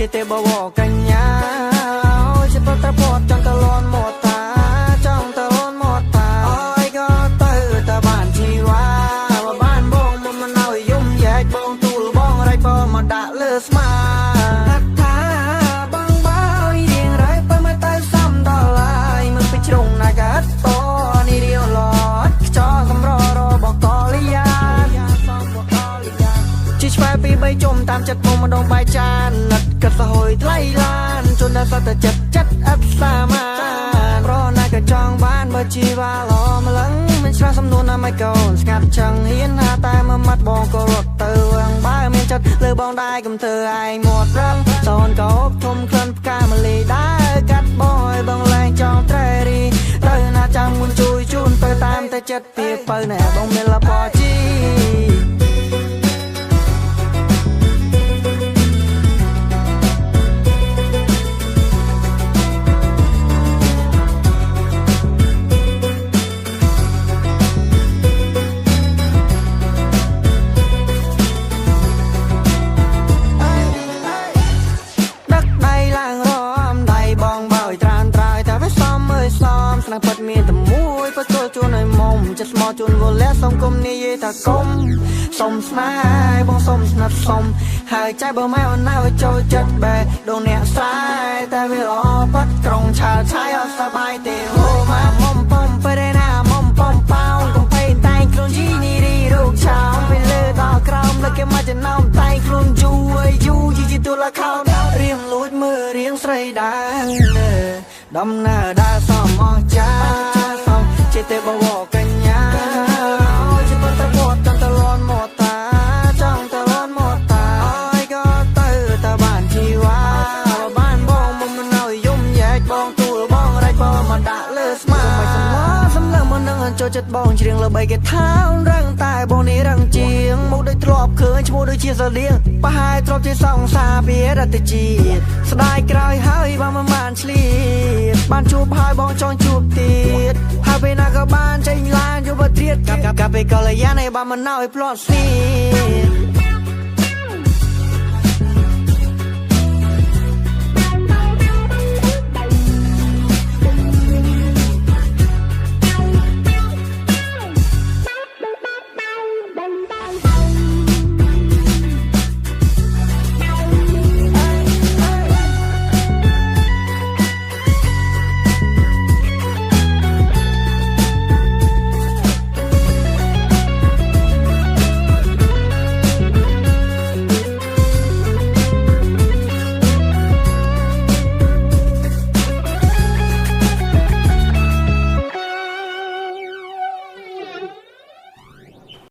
ជាទេបវកញ្ញាជាប្រត្រពតចង់តលន់មកតាចង់តលន់មកតាអើយក៏ទៅតែបានជីវ៉ាបានបងមិនឲ្យយំយ៉ែកបងទូលបងរៃបើមកដាក់លើស្មាថាបងបើរៀងរៃបើមកទៅសំដល់ហើយមិនពីជ្រុងណាកាត់តនេះរៀវឡត់ខ្ចោកំររបកលយាជីឆ្វែពីបីជុំតាមចិត្តមុំម្ដងបាយចានណាត់កាត់សហួយថ្លៃឡានជន់ដល់សតចិត្តអត់សាមានប្រណាក៏ចង់បានបើជីវ៉ាឡម្លឹងមិនឆ្លាស់សំនួនណាមិយកូនស្ងាត់ចង់ហ៊ានណាតែមួយម៉ាត់បងក៏រត់ទៅវងបើមានចិត្តលើបងដែរកុំធ្វើឯងមាត់រឹងសូនកោបធំក្លិនផ្កាម្លីដែរកាត់បងឲ្យបងលែងចង់ត្រេរីទៅណាចាំមុនជួយជូនទៅតាមតែចិត្តពីបើណែបងមានលបជីស្នាពិតមានតែមួយបើចូលជួនឲ្យមុំចិត្តស្មោះជួនវល់លះសុំគុំនិយាយថាគុំសុំស្នេហ៍បងសុំស្និទ្ធសុំហើយចៃបើម៉ែអូនណាឲ្យចូលចិត្តបែដងអ្នកស្រែតែវាល្អប៉ាត់ក្រុងឆាលឆាយអត់សប្បាយទេហូម៉ាមុំបំទៅណាមុំបំប៉ោងកំពេញតែងខ្លួនជីនេះរីរូបឆោមពេលលើដល់ក្រោមលើគេមកចំណោមតែងខ្លួនយូជីទូលខោរៀងលួចមើលរៀងស្រីដែរដំណើរដើរសមអស់ចាសំជាទេបវកញ្ញាជាប្រត្រពតចង់តលន់មកតាចង់តលន់មកតាអើយក៏ទៅតែបានជីវ៉ាបានបងមិនឲ្យយំយ៉ែកបងទូលបងរៃបើមកដាក់លើស្មាមិនសម្លឹងមិននឹងចូលចិត្តបងច្រៀងលើបីគេថារឹងតែបងនេះរឹងជាងមកដូចធ្លាប់ឃើញឈ្មោះដូចជាសលៀងប្រហែលធ្លាប់ជាសង្សារពីរតជាតិស្ដាយក្រោយហើយបងមិនបានឆ្លៀតបានជួបហើយបងចង់ជួបទៀតហើយពេលណាក៏បានចេញឡានយកបត្រៀតកាប់ពេលកលយានឲ្យបានមិនឲ្យផ្លាត់ស្នៀ